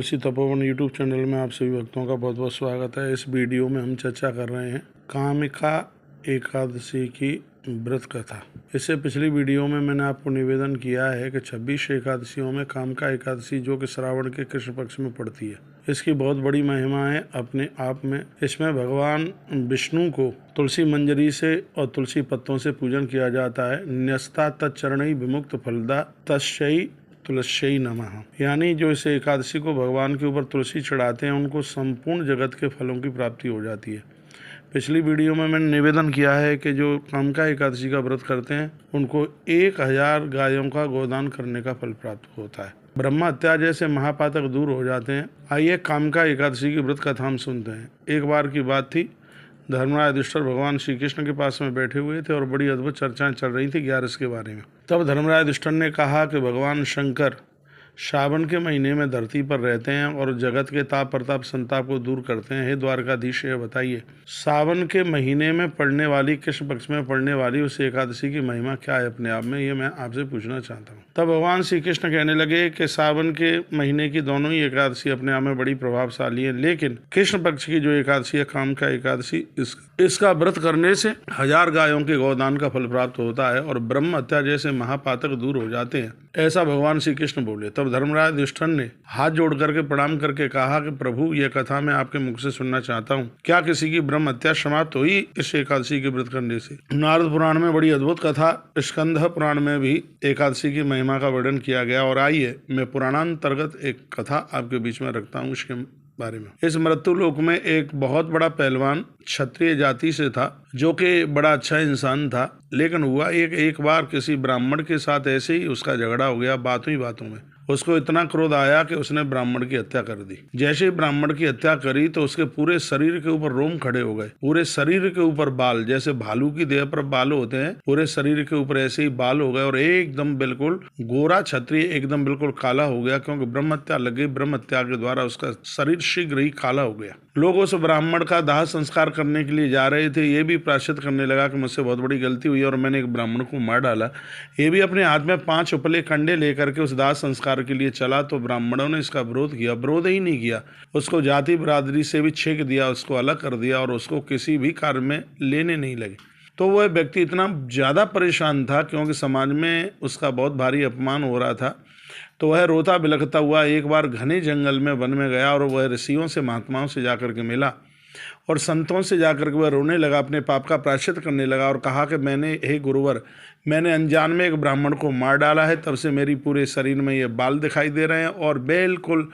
तुलसी Tapovan YouTube channel में आप सभी भक्तों का बहुत बहुत स्वागत है। इस वीडियो में हम चर्चा कर रहे हैं कामिका एकादशी की व्रत कथा। इससे पिछली वीडियो में मैंने आपको निवेदन किया है कि 26 एकादशियों में कामिका एकादशी जो कि श्रावण के कृष्ण पक्ष में पड़ती है, इसकी बहुत बड़ी महिमा है अपने आप में। इसमें भगवान विष्णु को तुलसी मंजरी से और तुलसी पत्तों से पूजन किया जाता है। न्यस्ता तच्चरणई विमुक्त फलदा तस्यै तुलस्यै नमः, यानी जो इस एकादशी को भगवान के ऊपर तुलसी चढ़ाते हैं उनको संपूर्ण जगत के फलों की प्राप्ति हो जाती है। पिछली वीडियो में मैंने निवेदन किया है कि जो कामिका एकादशी का व्रत करते हैं उनको 1000 गायों का गोदान करने का फल प्राप्त होता है। ब्रह्म हत्या जैसे महापातक दूर हो जाते हैं। आइए कामिका एकादशी की व्रत कथा हम सुनते हैं। एक बार की बात थी, धर्मराज युधिष्ठिर भगवान श्री कृष्ण के पास में बैठे हुए थे और बड़ी अद्भुत चर्चाएं चल रही थी ग्यारस के बारे में। तब धर्मराज युधिष्ठिर ने कहा कि भगवान शंकर श्रावण के महीने में धरती पर रहते हैं और जगत के ताप प्रताप संताप को दूर करते हैं। हे द्वारकाधीश, ये बताइए सावन के महीने में पड़ने वाली, कृष्ण पक्ष में पड़ने वाली उस एकादशी की महिमा क्या है अपने आप में, ये मैं आपसे पूछना चाहता हूँ। तब भगवान श्री कृष्ण कहने लगे कि सावन के महीने की दोनों ही एकादशी अपने आप में बड़ी प्रभावशाली है, लेकिन कृष्ण पक्ष की जो एकादशी है कामिका एकादशी, इसका व्रत करने से 1000 गायों के गोदान का फल प्राप्त होता है और ब्रह्म हत्या जैसे महापातक दूर हो जाते हैं, ऐसा भगवान श्री कृष्ण बोले। तब धर्मराज युधिष्ठिर ने हाथ जोड़ करके प्रणाम करके कहा कि प्रभु, यह कथा मैं आपके मुख से सुनना चाहता हूँ। क्या किसी की ब्रह्म हत्या समाप्त हुई इस एकादशी के व्रत करने से? नारद पुराण में बड़ी अद्भुत कथा, स्कंद पुराण में भी एकादशी की महिमा का वर्णन किया गया। और आइए मैं पुराणांतर्गत एक कथा आपके बीच में रखता हूँ इसके बारे में। इस मृत्यु लोक में एक बहुत बड़ा पहलवान क्षत्रिय जाति से था, जो कि बड़ा अच्छा इंसान था, लेकिन हुआ एक बार किसी ब्राह्मण के साथ ऐसे ही उसका झगड़ा हो गया। बातों ही बातों में उसको इतना क्रोध आया कि उसने ब्राह्मण की हत्या कर दी। जैसे ही ब्राह्मण की हत्या करी तो उसके पूरे शरीर के ऊपर रोम खड़े हो गए, पूरे शरीर के ऊपर बाल, जैसे भालू की देह पर बाल होते हैं, पूरे शरीर के ऊपर ऐसे ही बाल हो गए और एकदम बिल्कुल गोरा क्षत्रिय एकदम बिल्कुल काला हो गया, क्योंकि ब्रह्म हत्या लग गई। ब्रह्म हत्या के द्वारा उसका शरीर शीघ्र ही काला हो गया। लोग उस ब्राह्मण का दाह संस्कार करने के लिए जा रहे थे। ये भी प्रायश्चित करने लगा कि मुझसे बहुत बड़ी गलती हुई और मैंने एक ब्राह्मण को मार डाला। ये भी अपने हाथ में 5 उपले कंडे लेकर के उस दाह संस्कार के लिए चला, तो ब्राह्मणों ने इसका विरोध किया। विरोध ही नहीं किया, उसको जाति बिरादरी से भी छेक दिया, उसको अलग कर दिया और उसको किसी भी कार्य में लेने नहीं लगे। तो वह व्यक्ति इतना ज़्यादा परेशान था क्योंकि समाज में उसका बहुत भारी अपमान हो रहा था। तो वह रोता बिलखता हुआ एक बार घने जंगल में वन में गया और वह ऋषियों से महात्माओं से जाकर के मिला और संतों से जाकर के वह रोने लगा, अपने पाप का प्रायश्चित करने लगा और कहा कि हे गुरुवर, मैंने अनजान में एक ब्राह्मण को मार डाला है, तब से मेरी पूरे शरीर में ये बाल दिखाई दे रहे हैं और बिल्कुल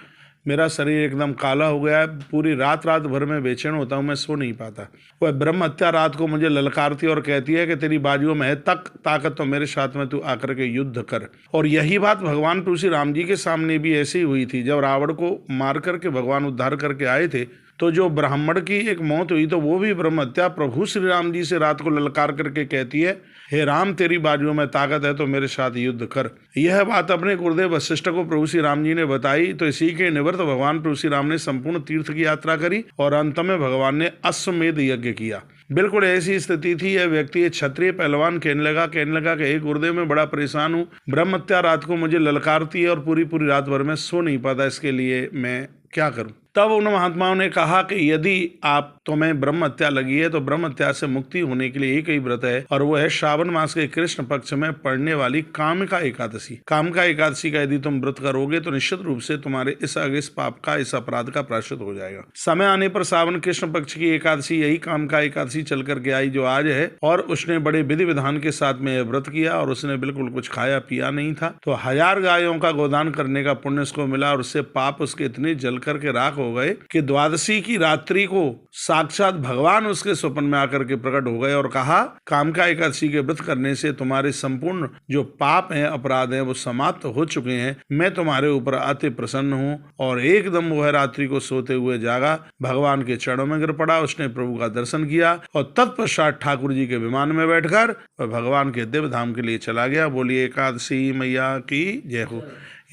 मेरा शरीर एकदम काला हो गया है। पूरी रात भर में बेचैन होता हूँ, मैं सो नहीं पाता। वह ब्रह्म हत्या रात को मुझे ललकारती और कहती है कि तेरी बाजुओं में है ताकत, तो मेरे साथ में तू आकर के युद्ध कर। और यही बात भगवान प्रभु श्री राम जी के सामने भी ऐसी हुई थी। जब रावण को मार करके भगवान उद्धार करके आए थे, तो जो ब्राह्मण की एक मौत हुई तो वो भी ब्रह्म हत्या प्रभु श्री राम जी से रात को ललकार करके कहती है, हे राम, तेरी बाजुओं में ताकत है तो मेरे साथ युद्ध कर। यह बात अपने गुरुदेव वशिष्ठ को प्रभु श्री राम जी ने बताई। तो इसी के निवृत्त भगवान प्रभु श्री राम ने संपूर्ण तीर्थ की यात्रा करी और अंत में भगवान ने अश्वमेध यज्ञ किया। बिल्कुल ऐसी स्थिति थी। यह व्यक्ति क्षत्रिय पहलवान कहने लगा कि हे गुरुदेव, मैं बड़ा परेशान हूँ, ब्रह्म हत्या रात को मुझे ललकारती है और पूरी रात भर में सो नहीं पाता, इसके लिए मैं क्या करूं? तब उन महात्माओं ने कहा कि यदि तुम्हें ब्रह्म हत्या लगी है तो ब्रह्म हत्या से मुक्ति होने के लिए एक ही व्रत है और वो है श्रावण मास के कृष्ण पक्ष में पड़ने वाली कामिका एकादशी। कामिका एकादशी का यदि तुम व्रत करोगे तो निश्चित रूप से तुम्हारे इस पाप का, इस अपराध का प्रायश्चित हो जाएगा। समय आने पर श्रावण कृष्ण पक्ष की एकादशी, यही कामिका एकादशी चल करके आई जो आज है, और उसने बड़े विधि विधान के साथ में व्रत किया और उसने बिल्कुल कुछ खाया पिया नहीं था। तो 1000 गायों का गोदान करने का पुण्य उसको मिला और उससे पाप उसके इतने जल करके राख हो गए कि द्वादशी की रात्रि को साक्षात भगवान उसके स्वप्न में आकर के प्रकट हो गए और कहा, कामिका एकादशी के व्रत करने से तुम्हारे संपूर्ण जो पाप हैं, अपराध हैं, वो समाप्त हो चुके हैं। मैं तुम्हारे ऊपर अति प्रसन्न हूँ। और एकदम वह रात्रि को सोते हुए जागा, भगवान के चरणों में गिर पड़ा, उसने प्रभु का दर्शन किया और तत्पश्चात ठाकुर जी के विमान में बैठकर वह भगवान के दिव्य धाम के लिए चला गया। बोलिए एकादशी मैया की जय हो।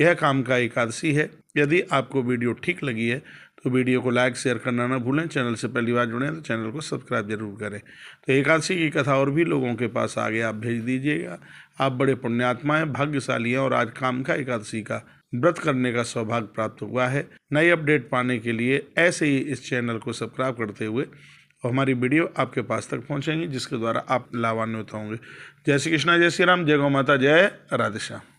यह कामिका एकादशी है। यदि आपको वीडियो ठीक लगी है तो वीडियो को लाइक शेयर करना ना भूलें। चैनल से पहली बार जुड़े हैं तो चैनल को सब्सक्राइब जरूर करें। तो एकादशी की कथा और भी लोगों के पास आगे आप भेज दीजिएगा। आप बड़े पुण्यात्मा हैं, भाग्यशाली हैं और आज कामिका एकादशी का व्रत करने का सौभाग्य प्राप्त हुआ है। नई अपडेट पाने के लिए ऐसे ही इस चैनल को सब्सक्राइब करते हुए और हमारी वीडियो आपके पास तक पहुंचेंगी, जिसके द्वारा आप लाभान्वित होंगे। जय श्री कृष्णा, जय श्री राम, जय गौ माता, जय राधे श्याम।